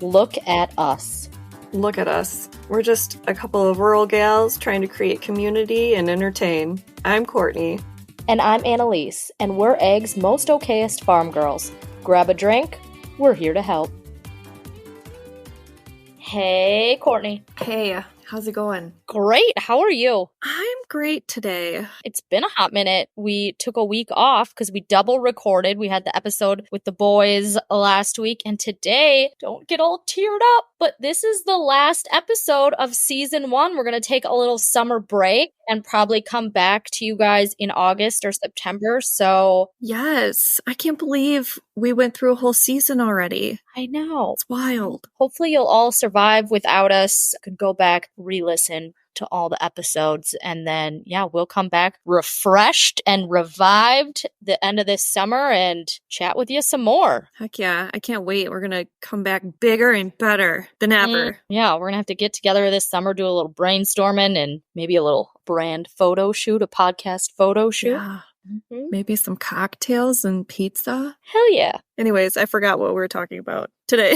Look at us. Look at us. We're just a couple of rural gals trying to create community and entertain. I'm Courtney. And I'm Annaliese, and we're Egg's most okayest farm girls. Grab a drink. We're here to help. Hey, Courtney. Hey, how's it going? Great. How are you? I'm great today. It's been a hot minute. We took a week off because we double recorded. We had the episode with the boys last week, and today, don't get all teared up, but this is the last episode of season 1. We're going to take a little summer break and probably come back to you guys in August or September. So, yes, I can't believe we went through a whole season already. I know. It's wild. Hopefully you'll all survive without us. Could go back, re-listen to all the episodes, and then we'll come back refreshed and revived the end of this summer and chat with you some more. Heck yeah, I can't wait. We're gonna come back bigger and better than ever. We're gonna have to get together this summer, do a little brainstorming and maybe a little brand photo shoot, a podcast photo shoot. Yeah. Maybe some cocktails and pizza. Hell yeah. Anyways, I forgot what we were talking about today.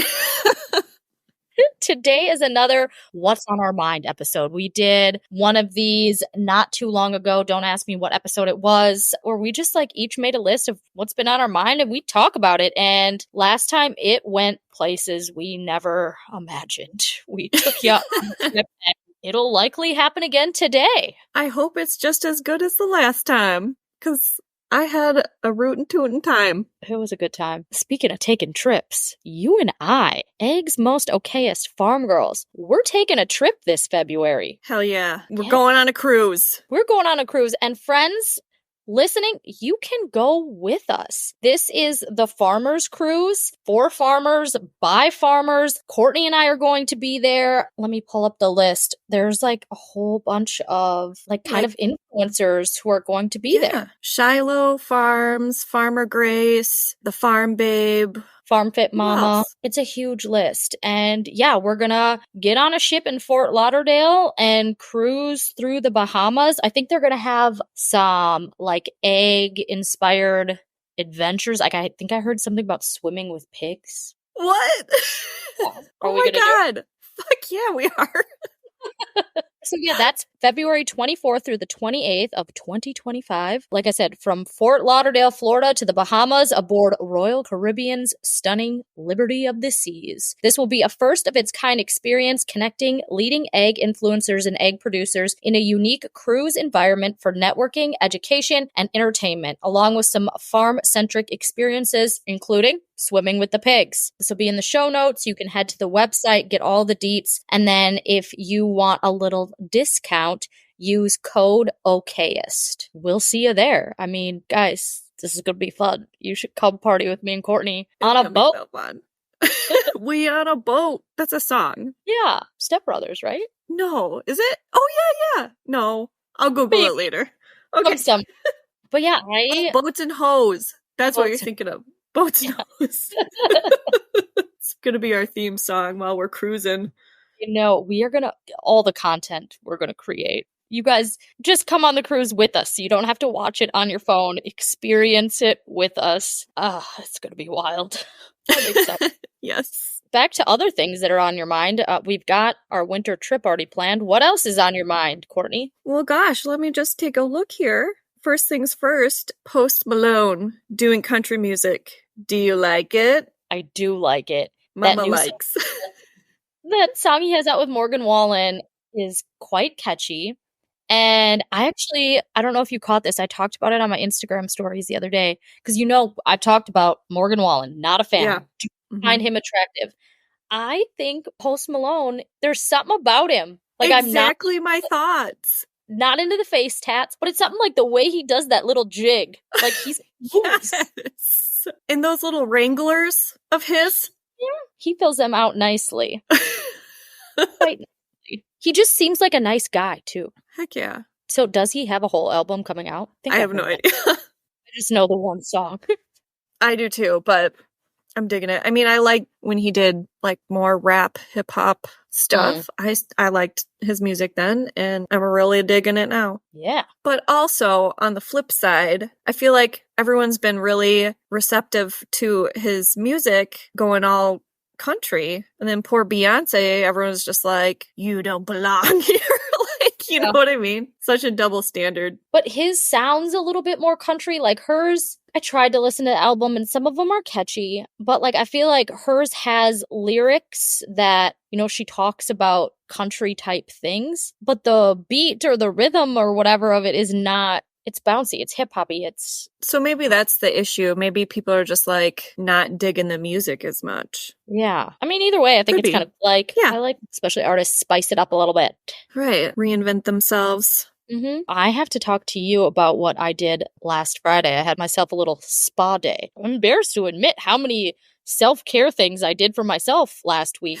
Today is another What's on Our Mind episode. We did one of these not too long ago. Don't ask me what episode it was, or we just each made a list of what's been on our mind and we talk about it. And last time it went places we never imagined. We took you up on the trip, and it'll likely happen again today. I hope it's just as good as the last time, because I had a rootin' tootin' time. It was a good time. Speaking of taking trips, you and I, Egg's most okayest farm girls, we're taking a trip this February. Hell yeah. We're going on a cruise. We're going on a cruise. And friends listening, you can go with us. This is the Farmers Cruise, for farmers, by farmers. Courtney and I are going to be there. Let me pull up the list. There's a whole bunch of kind of influencers who are going to be there. Shiloh Farms, Farmer Grace, the Farm Babe, Farm Fit Mama. It's a huge list. And we're gonna get on a ship in Fort Lauderdale and cruise through the Bahamas. I think they're gonna have some egg-inspired adventures. I think I heard something about swimming with pigs. What? Oh my God. Fuck yeah, we are. So that's February 24th through the 28th of 2025. Like I said, from Fort Lauderdale, Florida to the Bahamas aboard Royal Caribbean's stunning Liberty of the Seas. This will be a first of its kind experience connecting leading egg influencers and egg producers in a unique cruise environment for networking, education, and entertainment, along with some farm-centric experiences, including swimming with the pigs. This will be in the show notes. You can head to the website, get all the deets, and then if you want a little discount, use code OKayest. We'll see you there. I mean, guys, this is gonna be fun. You should come party with me and Courtney on a boat. We on a boat. That's a song. Yeah, Step Brothers, right? No, is it? Oh yeah. No, I'll Google it later. Okay. But boats and hoes. That's what you're thinking of. Boats and hoes. It's gonna be our theme song while we're cruising. We are gonna all the content we're gonna create. You guys just come on the cruise with us. You don't have to watch it on your phone. Experience it with us. It's gonna be wild. I'm excited. Yes. Back to other things that are on your mind. We've got our winter trip already planned. What else is on your mind, Courtney? Well, gosh, let me just take a look here. First things first, Post Malone doing country music. Do you like it? I do like it. Mama likes. That song he has out with Morgan Wallen is quite catchy. And I don't know if you caught this. I talked about it on my Instagram stories the other day. Because I talked about Morgan Wallen. Not a fan. Yeah. Find him attractive. I think Post Malone, there's something about him. Exactly my thoughts. Not into the face tats, but it's something like the way he does that little jig. He's yes. And those little Wranglers of his. Yeah, he fills them out nicely. Quite nicely. He just seems like a nice guy, too. Heck yeah. So does he have a whole album coming out? I have no idea. I just know the one song. I do too, but I'm digging it. I mean, I like when he did more rap, hip hop stuff. I liked his music then, and I'm really digging it now. Yeah. But also, on the flip side, I feel like everyone's been really receptive to his music going all country. And then poor Beyonce, everyone's just like, you don't belong here. Like, you know what I mean? Such a double standard. But his sounds a little bit more country. Like hers, I tried to listen to the album and some of them are catchy, but like I feel like hers has lyrics that, you know, she talks about country type things, but the beat or the rhythm or whatever of it is not, it's bouncy, it's hip hoppy, it's... So maybe that's the issue. Maybe people are just like not digging the music as much. Yeah. I mean, either way, I think Could it's be. kind of like, Yeah. I like especially artists spice it up a little bit. Right. Reinvent themselves. I have to talk to you about what I did last Friday. I had myself a little spa day. I'm embarrassed to admit how many self-care things I did for myself last week.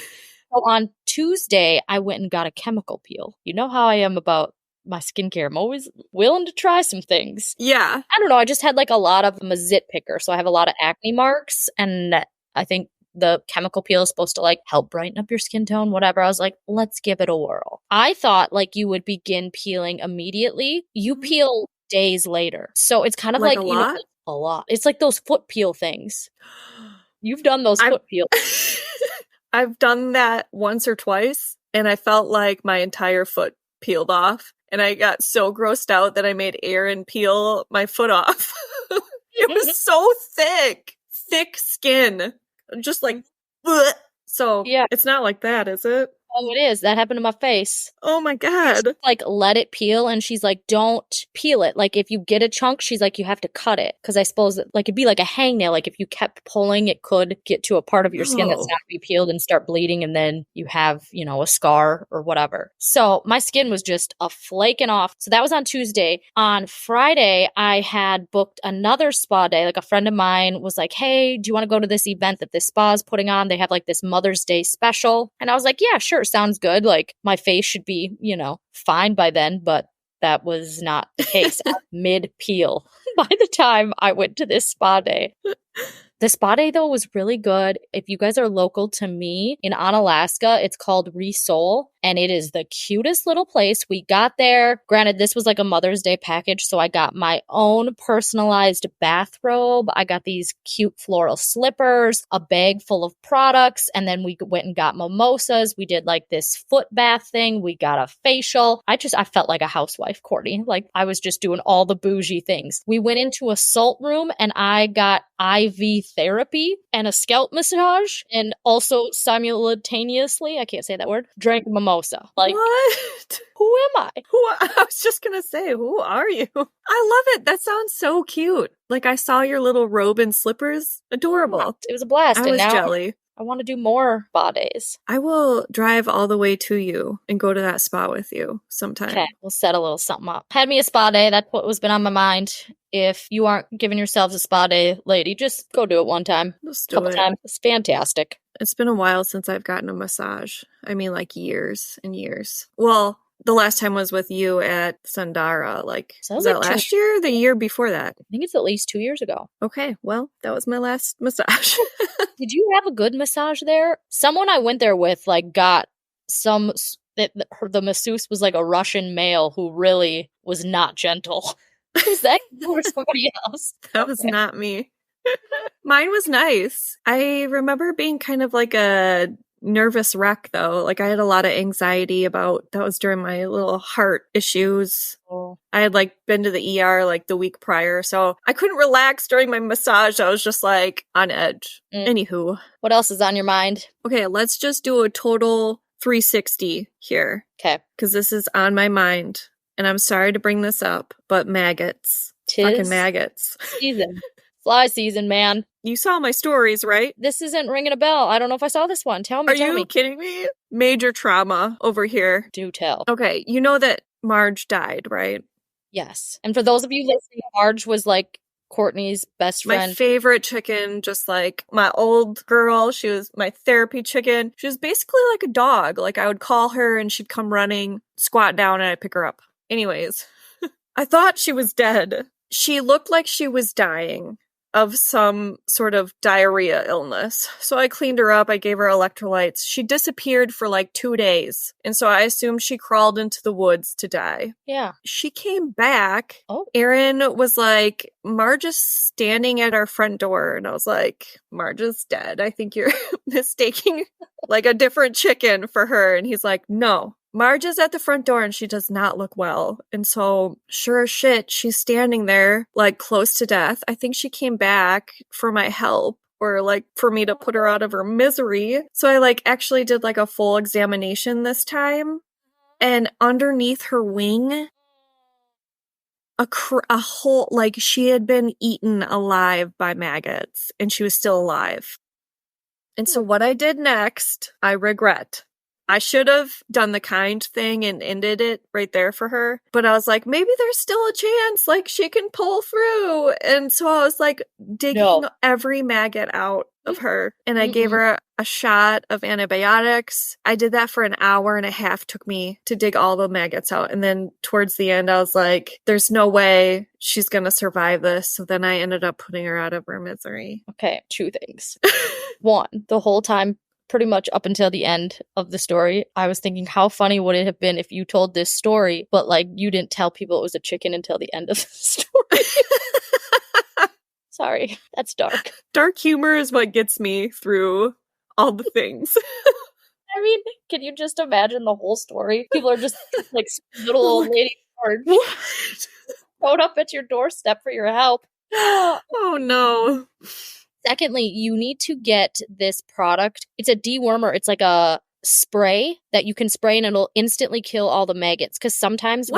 So on Tuesday, I went and got a chemical peel. You know how I am about my skincare. I'm always willing to try some things. Yeah. I don't know. I just had like a lot of, I'm a zit picker, so I have a lot of acne marks, and I think the chemical peel is supposed to like help brighten up your skin tone, whatever. I was like, let's give it a whirl. I thought like you would begin peeling immediately. You peel days later. So it's kind of like a you lot? know, a lot. It's like those foot peel things. You've done those foot peels. I've done that once or twice, and I felt like my entire foot peeled off. And I got so grossed out that I made Aaron peel my foot off. It was so thick skin. Just like, bleh. So yeah, it's not like that, is it? Oh, it is. That happened to my face. Oh my God. She's like, let it peel. And she's like, don't peel it. Like, if you get a chunk, she's like, you have to cut it. Because I suppose that, like, it'd be like a hangnail. Like, if you kept pulling, it could get to a part of your skin that's not be peeled and start bleeding. And then you have, you know, a scar or whatever. So my skin was just a flaking off. So that was on Tuesday. On Friday, I had booked another spa day. Like, a friend of mine was like, hey, do you want to go to this event that this spa is putting on? They have like this Mother's Day special. And I was like, yeah, sure. Sounds good. Like my face should be, you know, fine by then, but that was not the case. Mid peel by the time I went to this spa day. The spa day, though, was really good. If you guys are local to me in Onalaska, it's called Resole, and it is the cutest little place. We got there. Granted, this was like a Mother's Day package, so I got my own personalized bathrobe. I got these cute floral slippers, a bag full of products, and then we went and got mimosas. We did like this foot bath thing. We got a facial. I felt like a housewife, Courtney. Like I was just doing all the bougie things. We went into a salt room, and I got IV therapy and a scalp massage, and also simultaneously, I can't say that word, drank mimosa. Like, what? Who am I? I was just gonna say, who are you? I love it. That sounds so cute. Like I saw your little robe and slippers. Adorable. It was a blast. I and was now jelly. I want to do more spa days. I will drive all the way to you and go to that spa with you sometime. Okay, we'll set a little something up. Had me a spa day. That's what was been on my mind. If you aren't giving yourselves a spa day, lady, just go do it one time. Just do couple it. times. It's fantastic. It's been a while since I've gotten a massage. I mean, like years and years. Well, the last time was with you at Sundara. Like, was that last year or the year before that? I think it's at least 2 years ago. Okay, well, that was my last massage. Did you have a good massage there? Someone I went there with, like, got some... The masseuse was like a Russian male who really was not gentle. Was that you or somebody else? That was not me. Mine was nice. I remember being kind of like a nervous wreck, though. Like I had a lot of anxiety about, that was during my little heart issues. Oh. I had like been to the ER like the week prior, so I couldn't relax during my massage. I was just like on edge. Anywho. What else is on your mind? Okay, let's just do a total 360 here. Okay. Because this is on my mind. And I'm sorry to bring this up, but maggots. Fucking maggots. Season. Fly season, man. You saw my stories, right? This isn't ringing a bell. I don't know if I saw this one. Tell me. Are you kidding me? Major trauma over here. Do tell. Okay, you know that Marge died, right? Yes. And for those of you listening, Marge was like Courtney's best friend. My favorite chicken, just like my old girl. She was my therapy chicken. She was basically like a dog. Like I would call her and she'd come running, squat down, and I'd pick her up. Anyways, I thought she was dead. She looked like she was dying. of some sort of diarrhea illness. So I cleaned her up. I gave her electrolytes. She disappeared for like 2 days. And so I assumed she crawled into the woods to die. Yeah. She came back. Oh. Aaron was like, Marge is standing at our front door. And I was like, Marge is dead. I think you're mistaking like a different chicken for her. And he's like, no. Marge is at the front door and she does not look well. And so, sure as shit, she's standing there, like, close to death. I think she came back for my help or, like, for me to put her out of her misery. So I, like, actually did, like, a full examination this time. And underneath her wing, a whole, like, she had been eaten alive by maggots and she was still alive. And so what I did next, I regret. I should have done the kind thing and ended it right there for her. But I was like, maybe there's still a chance, like, she can pull through. And so I was, like, digging every maggot out of her. And I gave her a shot of antibiotics. I did that for an hour and a half, took me to dig all the maggots out. And then towards the end, I was like, there's no way she's going to survive this. So then I ended up putting her out of her misery. Okay, 2 things. One, the whole time, pretty much up until the end of the story, I was thinking, how funny would it have been if you told this story, but like you didn't tell people it was a chicken until the end of the story? Sorry, that's dark. Dark humor is what gets me through all the things. I mean, can you just imagine the whole story? People are just like little old lady showed up at your doorstep for your help. Oh no. Secondly, you need to get this product. It's a dewormer. It's like a spray that you can spray and it'll instantly kill all the maggots. Because sometimes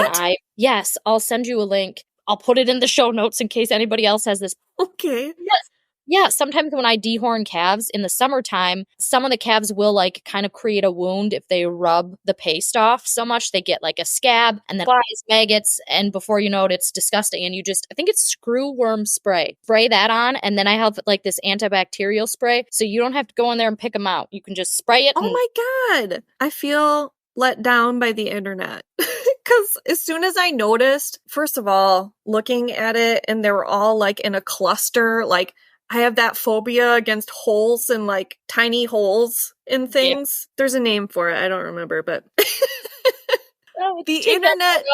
yes, I'll send you a link. I'll put it in the show notes in case anybody else has this. Okay. Yes. Yeah, sometimes when I dehorn calves in the summertime, some of the calves will like kind of create a wound if they rub the paste off so much. They get like a scab and then flies, maggots, and before you know it, it's disgusting. And I think it's screw worm spray. Spray that on, and then I have like this antibacterial spray, so you don't have to go in there and pick them out. You can just spray it. Oh my God. I feel let down by the internet. Because as soon as I noticed, first of all, looking at it, and they were all like in a cluster, like, I have that phobia against holes and like tiny holes in things. Yeah. There's a name for it. I don't remember, but the internet.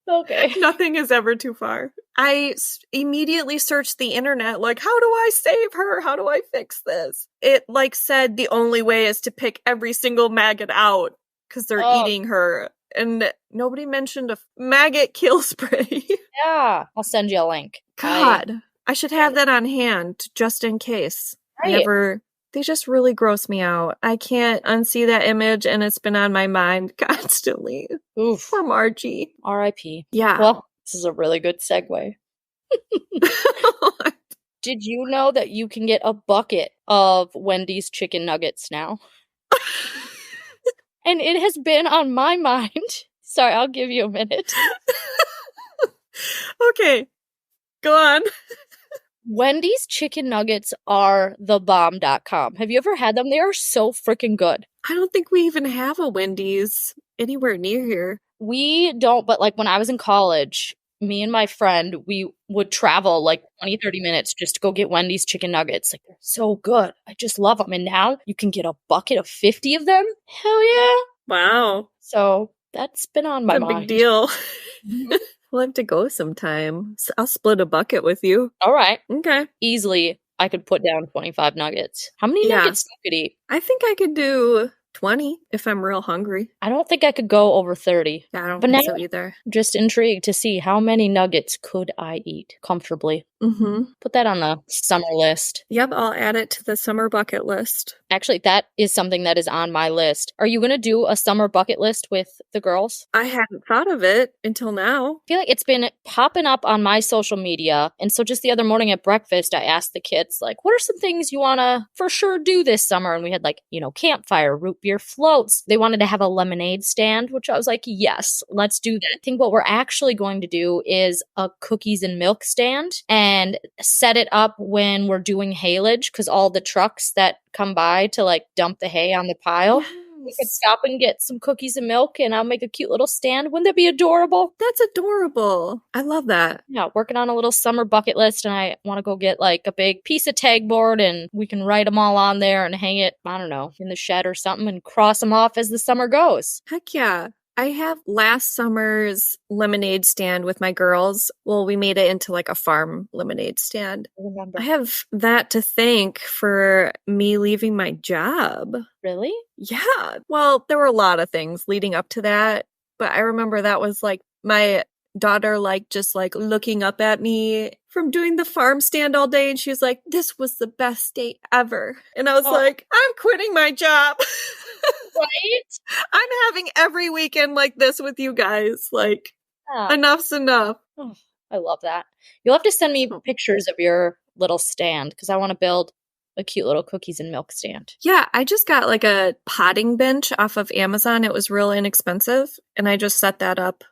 Okay. Nothing is ever too far. I immediately searched the internet, like, how do I save her? How do I fix this? It like said the only way is to pick every single maggot out because they're eating her. And nobody mentioned a maggot kill spray. Yeah, I'll send you a link. God, I should have that on hand just in case. Right. They just really gross me out. I can't unsee that image, and it's been on my mind constantly. Oof. Poor Margie. R.I.P. Yeah. Well, this is a really good segue. Did you know that you can get a bucket of Wendy's chicken nuggets now? And it has been on my mind. Sorry, I'll give you a minute. Okay, go on. Wendy's chicken nuggets are thebomb.com. Have you ever had them? They are so freaking good. I don't think we even have a Wendy's anywhere near here. We don't, but like when I was in college, me and my friend, we would travel like 20, 30 minutes just to go get Wendy's chicken nuggets. Like, they're so good. I just love them. And now you can get a bucket of 50 of them. Hell yeah. Wow. So that's been on my mind. Big deal. We'll have to go sometime. I'll split a bucket with you. All right. Okay. Easily, I could put down 25 nuggets. How many nuggets you could eat? I think I could do 20 if I'm real hungry. I don't think I could go over 30. Yeah, I don't think so either. I'm just intrigued to see how many nuggets could I eat comfortably. Mm-hmm. Put that on the summer list. Yep, I'll add it to the summer bucket list. Actually, that is something that is on my list. Are you going to do a summer bucket list with the girls? I hadn't thought of it until now. I feel like it's been popping up on my social media. And so just the other morning at breakfast, I asked the kids, like, what are some things you want to for sure do this summer? And we had like, campfire, root beer floats. They wanted to have a lemonade stand, which I was like, yes, let's do that. I think what we're actually going to do is a cookies and milk stand and set it up when we're doing haylage, because all the trucks that come by to like dump the hay on the pile, We could stop and get some cookies and milk, and I'll make a cute little stand. Wouldn't that be adorable? That's adorable. I love that. Yeah, working on a little summer bucket list, and I want to go get like a big piece of tag board, and we can write them all on there and hang it, I don't know, in the shed or something, and cross them off as the summer goes. Heck yeah. I have last summer's lemonade stand with my girls. Well, we made it into like a farm lemonade stand. Remember. I have that to thank for me leaving my job. Really? Yeah. Well, there were a lot of things leading up to that, but I remember that was like my daughter, like just like looking up at me from doing the farm stand all day, and she was like, "This was the best day ever." And I was like, "I'm quitting my job." Right? I'm having every weekend like this with you guys. Like, enough's enough. Oh, I love that. You'll have to send me pictures of your little stand, because I want to build a cute little cookies and milk stand. Yeah, I just got like a potting bench off of Amazon. It was real inexpensive, and I just set that up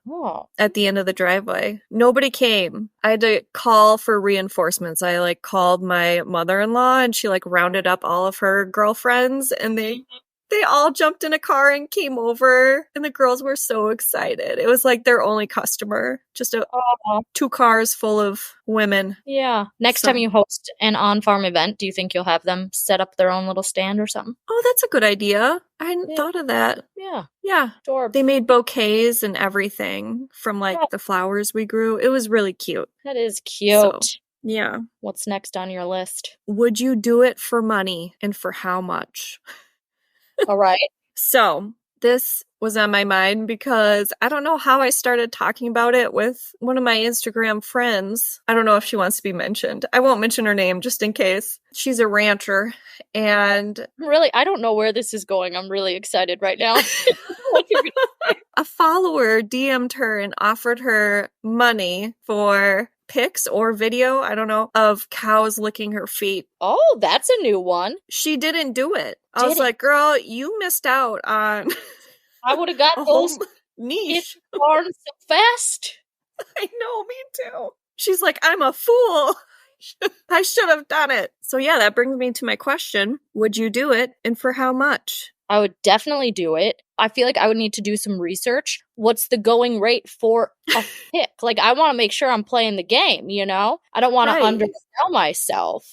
at the end of the driveway. Nobody came. I had to call for reinforcements. I like called my mother-in-law, and she like rounded up all of her girlfriends, and they all jumped in a car and came over, and the girls were so excited. It was like their only customer, just 2 cars full of women. Yeah. Next time you host an on-farm event, do you think you'll have them set up their own little stand or something? Oh, that's a good idea. I hadn't thought of that. Yeah. Yeah. Adorable. They made bouquets and everything from like the flowers we grew. It was really cute. That is cute. So, yeah. What's next on your list? Would you do it for money, and for how much? All right. So this was on my mind because I don't know how I started talking about it with one of my Instagram friends. I don't know if she wants to be mentioned. I won't mention her name just in case. She's a rancher, and really, I don't know where this is going. I'm really excited right now. A follower DM'd her and offered her money for pics or video, I don't know, of cows licking her feet. Oh, that's a new one. She didn't do it. I was like, girl, you missed out on I would have got those niche barns so fast. I know, me too. She's like, I'm a fool. I should have done it. So yeah, that brings me to my question. Would you do it, and for how much? I would definitely do it. I feel like I would need to do some research. What's the going rate for a pic? Like, I want to make sure I'm playing the game, you know? I don't want to undersell myself.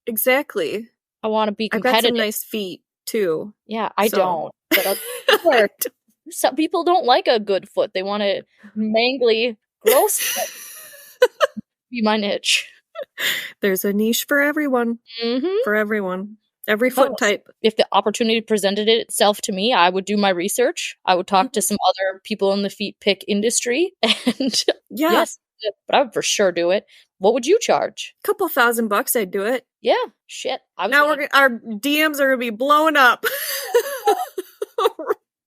Exactly. I want to be competitive. I've got some nice feet, too. Yeah, I don't. But some people don't like a good foot. They want a mangly, gross foot. Be my niche. There's a niche for everyone. Mm-hmm. For everyone. Every foot type. If the opportunity presented itself to me, I would do my research. I would talk to some other people in the feet pick industry. And yes, but I would for sure do it. What would you charge? Couple $1,000, I'd do it. Yeah, shit. Our DMs are going to be blowing up.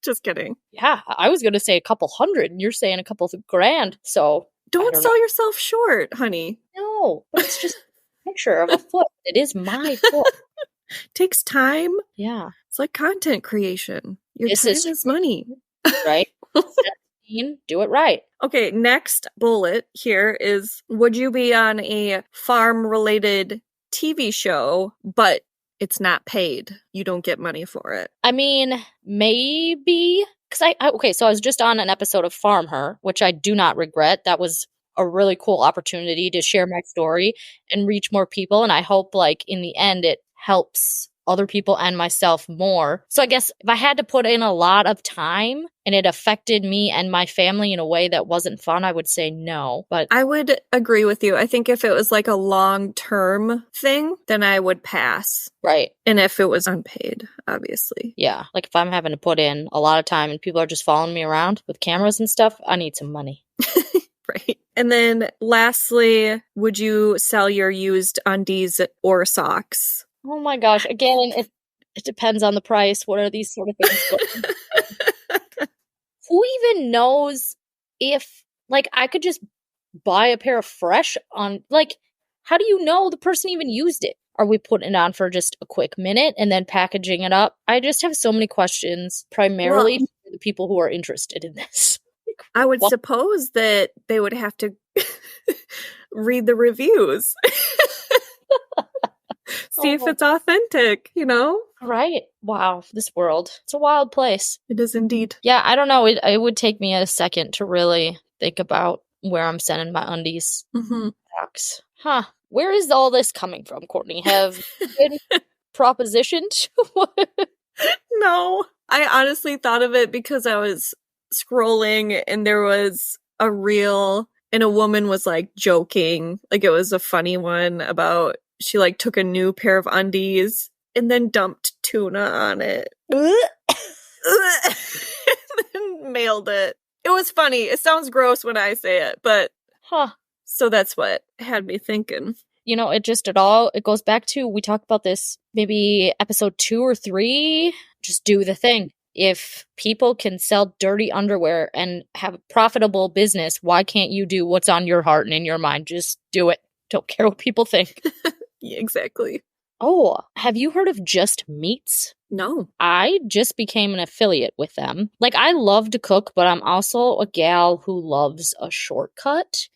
Just kidding. Yeah, I was going to say a couple hundred, and you're saying a couple $grand. So don't sell yourself short, honey. No, but it's just a picture of a foot. It is my foot. Takes time. Yeah. It's like content creation. Your time is money. Right? Do it right. Okay, next bullet here is, would you be on a farm-related TV show, but it's not paid? You don't get money for it. I mean, maybe. Because so I was just on an episode of Farm Her, which I do not regret. That was a really cool opportunity to share my story and reach more people. And I hope, like, in the end, it helps other people and myself more. So I guess if I had to put in a lot of time and it affected me and my family in a way that wasn't fun, I would say no. But I would agree with you. I think if it was like a long-term thing, then I would pass. Right. And if it was unpaid, obviously. Yeah. Like if I'm having to put in a lot of time and people are just following me around with cameras and stuff, I need some money. Right. And then lastly, would you sell your used undies or socks? Oh my gosh. Again, it depends on the price. What are these sort of things? Who even knows if, like, I could just buy a pair of fresh on, like, how do you know the person even used it? Are we putting it on for just a quick minute and then packaging it up? I just have so many questions, primarily for the people who are interested in this. I would suppose that they would have to read the reviews. See if it's authentic, you know? Right. Wow. This world. It's a wild place. It is indeed. Yeah, I don't know. It would take me a second to really think about where I'm sending my undies. Mm-hmm. Box. Huh. Where is all this coming from, Courtney? Have you been propositioned? No. I honestly thought of it because I was scrolling and there was a reel and a woman was like joking. Like it was a funny one about she like took a new pair of undies and then dumped tuna on it. And then mailed it. It was funny. It sounds gross when I say it, but Huh. so that's what had me thinking. You know, it goes back to, we talked about this maybe episode 2 or 3. Just do the thing. If people can sell dirty underwear and have a profitable business, why can't you do what's on your heart and in your mind? Just do it. Don't care what people think. Yeah, exactly. Oh, have you heard of Just Meats? No. I just became an affiliate with them. Like, I love to cook, but I'm also a gal who loves a shortcut.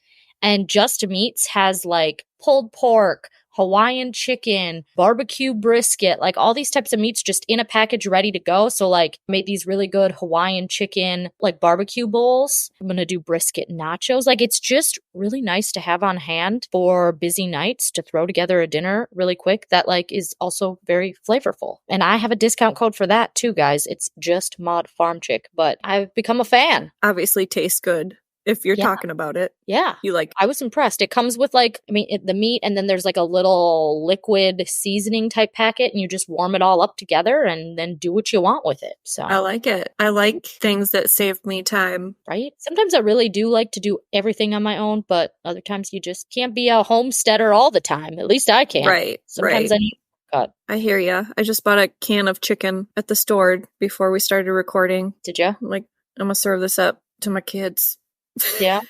And Just Meats has like pulled pork, Hawaiian chicken, barbecue brisket, like all these types of meats just in a package ready to go. So like made these really good Hawaiian chicken, like barbecue bowls. I'm going to do brisket nachos. Like it's just really nice to have on hand for busy nights to throw together a dinner really quick that like is also very flavorful. And I have a discount code for that too, guys. It's just Mod Farm Chick, but I've become a fan. Obviously tastes good. If you're Yeah. talking about it. Yeah. You like. I was impressed. It comes with like, the meat and then there's like a little liquid seasoning type packet and you just warm it all up together and then do what you want with it. So I like it. I like things that save me time. Right? Sometimes I really do like to do everything on my own, but other times you just can't be a homesteader all the time. At least I can't. Right. Sometimes I need a cut. I hear ya. I just bought a can of chicken at the store before we started recording. Did you? I'm like, I'm gonna serve this up to my kids. Yeah.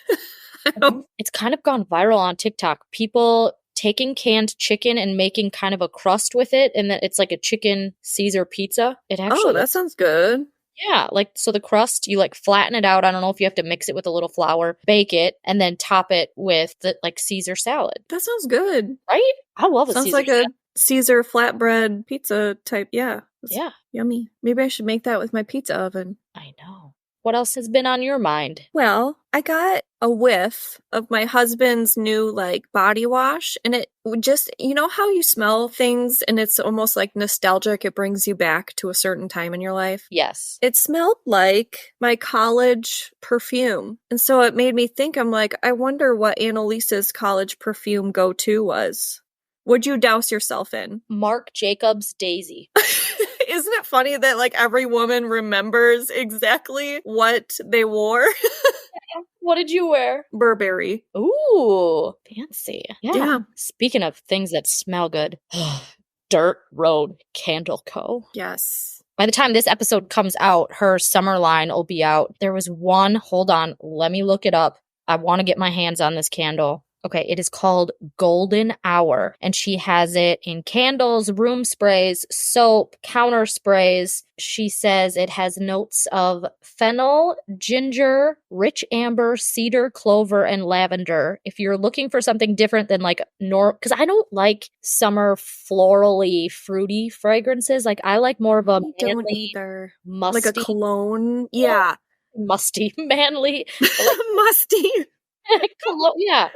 It's kind of gone viral on TikTok. People taking canned chicken and making kind of a crust with it, and then it's like a chicken Caesar pizza. It actually that sounds good. Yeah, like so the crust, you like flatten it out. I don't know if you have to mix it with a little flour, bake it, and then top it with the like Caesar salad. That sounds good. Right? I love a Sounds Caesar like salad. a Caesar flatbread pizza type. Yeah. Yeah. Yummy. Maybe I should make that with my pizza oven. I know. What else has been on your mind? Well, I got a whiff of my husband's new like body wash and it would just, you know how you smell things and it's almost like nostalgic. It brings you back to a certain time in your life. Yes. It smelled like my college perfume. And so it made me think, I'm like, I wonder what Annalise's college perfume go-to was. Would you douse yourself in? Marc Jacobs Daisy. Isn't it funny that like every woman remembers exactly what they wore? What did you wear? Burberry. Ooh, fancy. Yeah. Speaking of things that smell good, Dirt Road Candle Co. Yes. By the time this episode comes out, her summer line will be out. There was one, hold on, let me look it up. I want to get my hands on this candle. Okay, it is called Golden Hour, and she has it in candles, room sprays, soap, counter sprays. She says it has notes of fennel, ginger, rich amber, cedar, clover, and lavender. If you're looking for something different than like because I don't like summer florally, fruity fragrances. Like I like more of a Don't either. musty, like a cologne. Yeah. musty, manly, Musty. cologne. Yeah.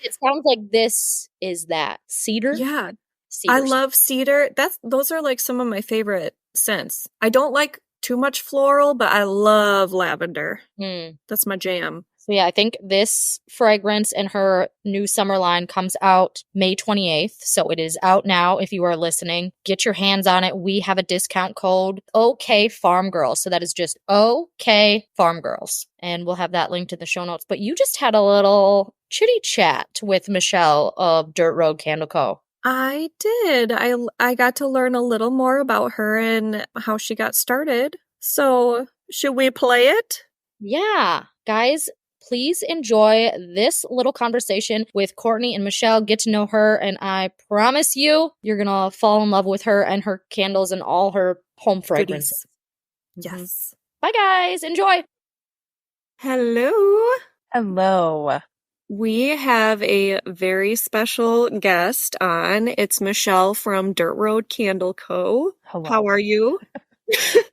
It sounds like this is that. Cedar? Yeah. Cedar. I love cedar. Those are like some of my favorite scents. I don't like too much floral, but I love lavender. That's my jam. So yeah, I think this fragrance and her new summer line comes out May 28th. So it is out now if you are listening. Get your hands on it. We have a discount code, OK Farm Girls. So that is just OK Farm Girls. And we'll have that linked in the show notes. But you just had a little chitty chat with Michelle of Dirt Road Candle Co. I did. I got to learn a little more about her and how she got started. So should we play it? Yeah. Guys, please enjoy this little conversation with Courtney and Michelle. Get to know her, and I promise you, you're going to fall in love with her and her candles and all her home fragrances. Yes. Bye, guys. Enjoy. Hello. Hello. We have a very special guest on. It's Michelle from Dirt Road Candle Co. How Hello. are you?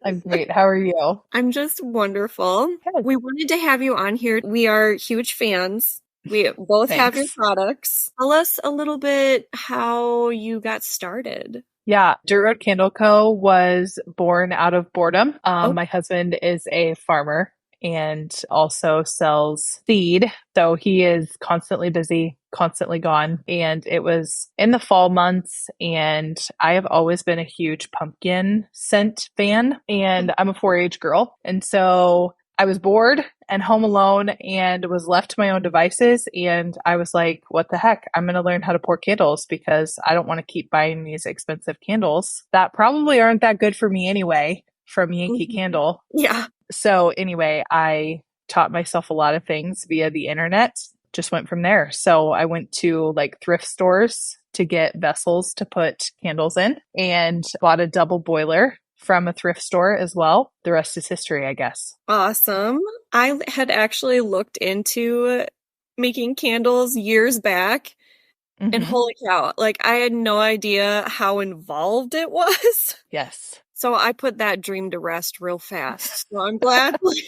I'm great. How are you? I'm just wonderful. Good. We wanted to have you on here. We are huge fans. We both have your Thanks. products. Tell us a little bit how you got started. Yeah, Dirt Road Candle Co. was born out of boredom. Oh, My husband is a farmer and also sells seed. So he is constantly busy, constantly gone. And it was in the fall months. And I have always been a huge pumpkin scent fan. And I'm a 4-H girl. And so I was bored and home alone and was left to my own devices. And I was like, what the heck? I'm going to learn how to pour candles because I don't want to keep buying these expensive candles that probably aren't that good for me anyway from Yankee mhm. Candle. Yeah. So anyway, I taught myself a lot of things via the internet, just went from there. So I went to like thrift stores to get vessels to put candles in and bought a double boiler from a thrift store as well. The rest is history, I guess. Awesome. I had actually looked into making candles years back, and Hmm. holy cow, like I had no idea how involved it was. Yes. So I put that dream to rest real fast. So I'm glad like,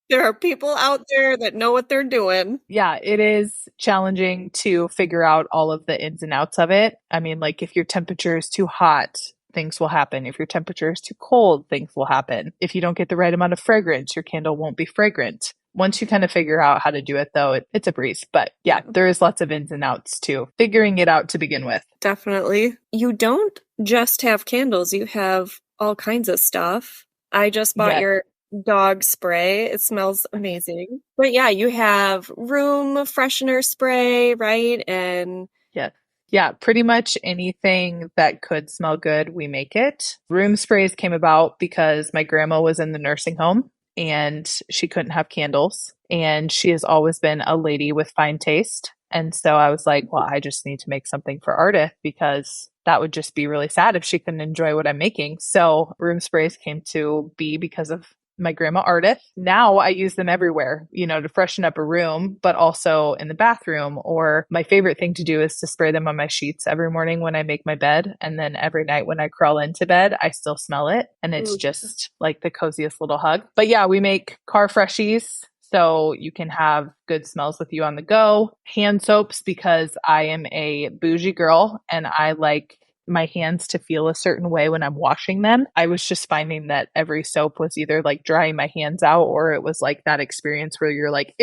there are people out there that know what they're doing. Yeah, it is challenging to figure out all of the ins and outs of it. I mean, like if your temperature is too hot, things will happen. If your temperature is too cold, things will happen. If you don't get the right amount of fragrance, your candle won't be fragrant. Once you kind of figure out how to do it, though, it's a breeze. But yeah, Yeah, there is lots of ins and outs to figuring it out to begin with. definitely. You don't just have candles, you have all kinds of stuff. I just bought Yeah. your dog spray. It smells amazing. But yeah, you have room freshener spray, right? And Yeah. Yeah, pretty much anything that could smell good, we make it. Room sprays came about because my grandma was in the nursing home and she couldn't have candles. And she has always been a lady with fine taste. And so I was like, well, I just need to make something for Ardith because that would just be really sad if she couldn't enjoy what I'm making. So room sprays came to be because of my grandma Ardith. Now I use them everywhere, to freshen up a room, but also in the bathroom. Or my favorite thing to do is to spray them on my sheets every morning when I make my bed. And then every night when I crawl into bed, I still smell it. And it's ooh, just like the coziest little hug. But yeah, we make car freshies. So you can have good smells with you on the go. Hand soaps because I am a bougie girl and I like my hands to feel a certain way when I'm washing them. I was just finding that every soap was either like drying my hands out or it was like that experience where you're like,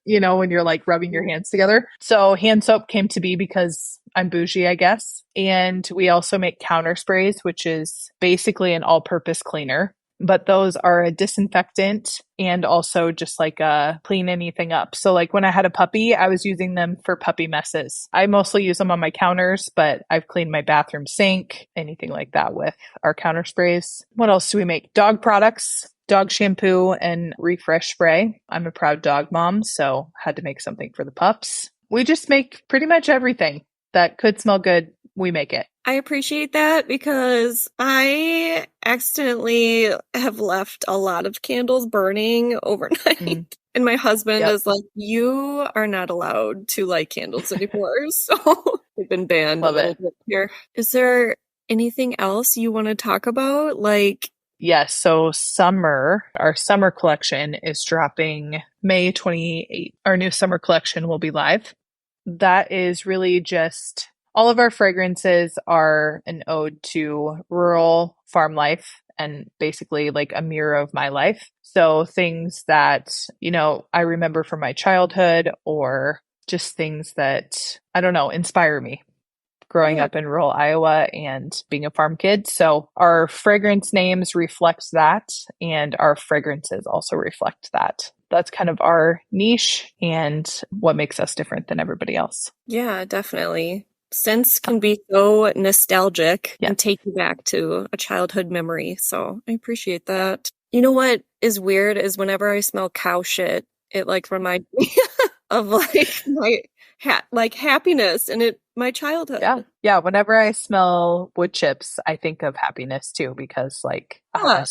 when you're like rubbing your hands together. So hand soap came to be because I'm bougie, I guess. And we also make counter sprays, which is basically an all purpose cleaner, but those are a disinfectant and also just like clean anything up. So like when I had a puppy, I was using them for puppy messes. I mostly use them on my counters, but I've cleaned my bathroom sink, anything like that with our counter sprays. What else do we make? Dog products, dog shampoo and refresh spray. I'm a proud dog mom, so had to make something for the pups. We just make pretty much everything that could smell good. We make it. I appreciate that because I accidentally have left a lot of candles burning Mm, overnight. And my husband yep. is like, you are not allowed to light candles anymore. So they've been banned a Love little it. bit here. Is there anything else you want to talk about? Like, Yes, so our summer collection is dropping May 28th. Our new summer collection will be live. That is really just all of our fragrances are an ode to rural farm life and basically like a mirror of my life. So things that, I remember from my childhood or just things that, I don't know, inspire me growing yeah, up in rural Iowa and being a farm kid. So our fragrance names reflect that, and our fragrances also reflect that. That's kind of our niche and what makes us different than everybody else. yeah, definitely. Scents can be so nostalgic Yeah. and take you back to a childhood memory. So I appreciate that. You know what is weird is whenever I smell cow shit, it like reminds me of like my like happiness and my Yeah. childhood. Yeah. Whenever I smell wood chips, I think of happiness too, because like Yeah.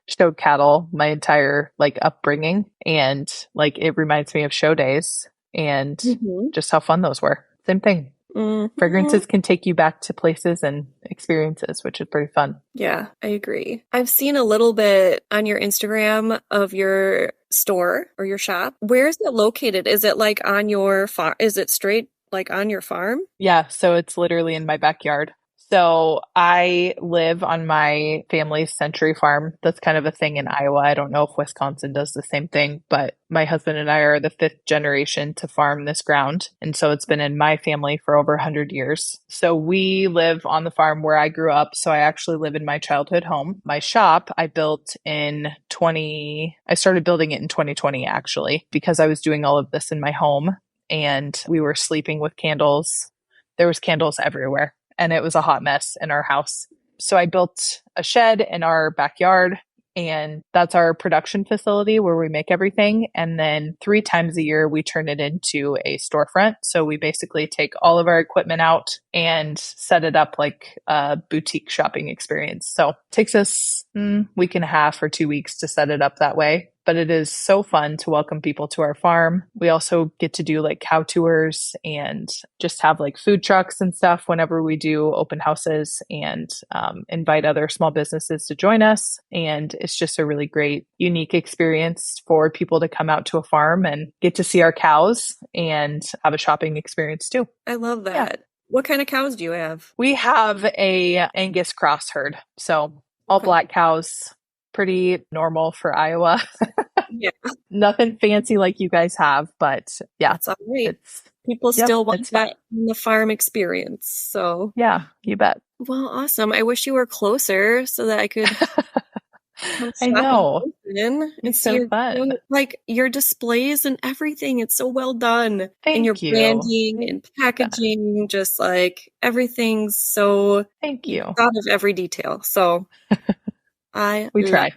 showed cattle my entire like upbringing and like it reminds me of show days and just how fun those were. Same thing. Fragrances can take you back to places and experiences, which is pretty fun. Yeah, I agree. I've seen a little bit on your Instagram of your store or your shop. Where is it located? Is it like on your farm? Is it straight like on your farm? Yeah, so it's literally in my backyard. So I live on my family's century farm. That's kind of a thing in Iowa. I don't know if Wisconsin does the same thing, but my husband and I are the 5th generation to farm this ground. And so it's been in my family for over 100 years. So we live on the farm where I grew up. So I actually live in my childhood home. My shop I started building it in 2020 actually, because I was doing all of this in my home and we were sleeping with candles. There was candles everywhere. And it was a hot mess in our house. So I built a shed in our backyard, and that's our production facility where we make everything. And then 3 times a year, we turn it into a storefront. So we basically take all of our equipment out and set it up like a boutique shopping experience. So it takes us a week and a half or 2 weeks to set it up that way. But it is so fun to welcome people to our farm. We also get to do like cow tours and just have like food trucks and stuff whenever we do open houses, and invite other small businesses to join us. And it's just a really great, unique experience for people to come out to a farm and get to see our cows and have a shopping experience too. I love that. Yeah. What kind of cows do you have? We have a Angus cross herd. So all black cows. Pretty normal for Iowa. Yeah. Nothing fancy like you guys have, but yeah. That's all right. People still want that in the farm experience. So yeah, you bet. Well, awesome. I wish you were closer so that I could I know. It's so fun. Like your displays and everything. It's so well done. Thank and your you. branding and packaging, just like everything's so Thank you. Thought of every detail. So we try.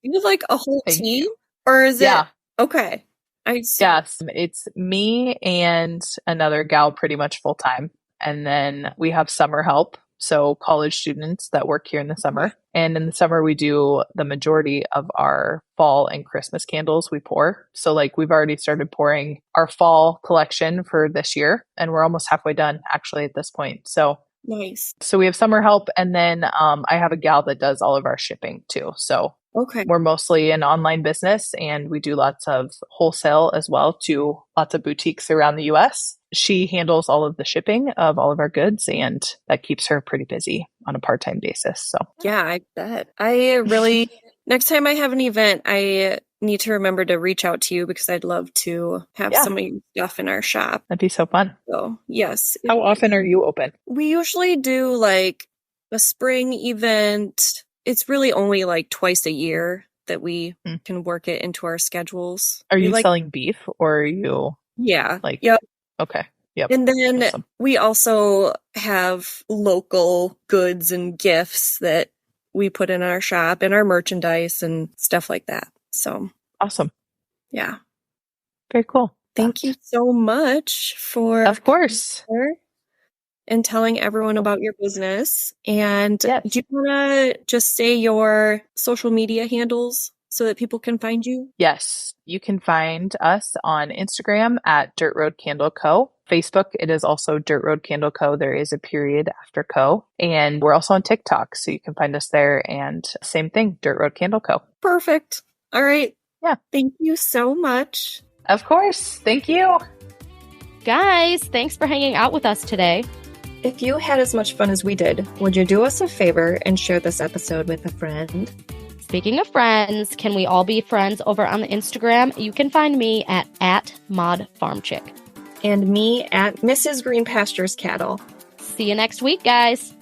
You have like a whole team, or is it? Okay. Yes, it's me and another gal pretty much full time. And then we have summer help. So college students that work here in the summer. And in the summer, we do the majority of our fall and Christmas candles we pour. So like we've already started pouring our fall collection for this year, and we're almost halfway done actually at this point. So nice. So we have summer help, and then I have a gal that does all of our shipping too. So we're mostly an online business, and we do lots of wholesale as well to lots of boutiques around the US. She handles all of the shipping of all of our goods, and that keeps her pretty busy on a part-time basis. So yeah, I bet. I really next time I have an event, I need to remember to reach out to you because I'd love to have some of your stuff in our shop. That'd be so fun. So yes. How often are you open? We usually do like a spring event. It's really only like twice a year that we can work it into our schedules. Are you selling beef, or are you? Yeah. Like, yep. Okay. Yep. And then we also have local goods and gifts that we put in our shop and our merchandise and stuff like that. So awesome. Yeah. Very cool. Thank you so much for of course and telling everyone about your business. And do you want to just say your social media handles so that people can find you? Yes. You can find us on Instagram at Dirt Road Candle Co. Facebook, it is also Dirt Road Candle Co. There is a period after Co. And we're also on TikTok, so you can find us there. And same thing, Dirt Road Candle Co. Perfect. All right. Yeah. Thank you so much. Of course. Thank you. Guys, thanks for hanging out with us today. If you had as much fun as we did, would you do us a favor and share this episode with a friend? Speaking of friends, can we all be friends over on the Instagram? You can find me at ModFarmChick. And me at Mrs. Green Pastures Cattle. See you next week, guys.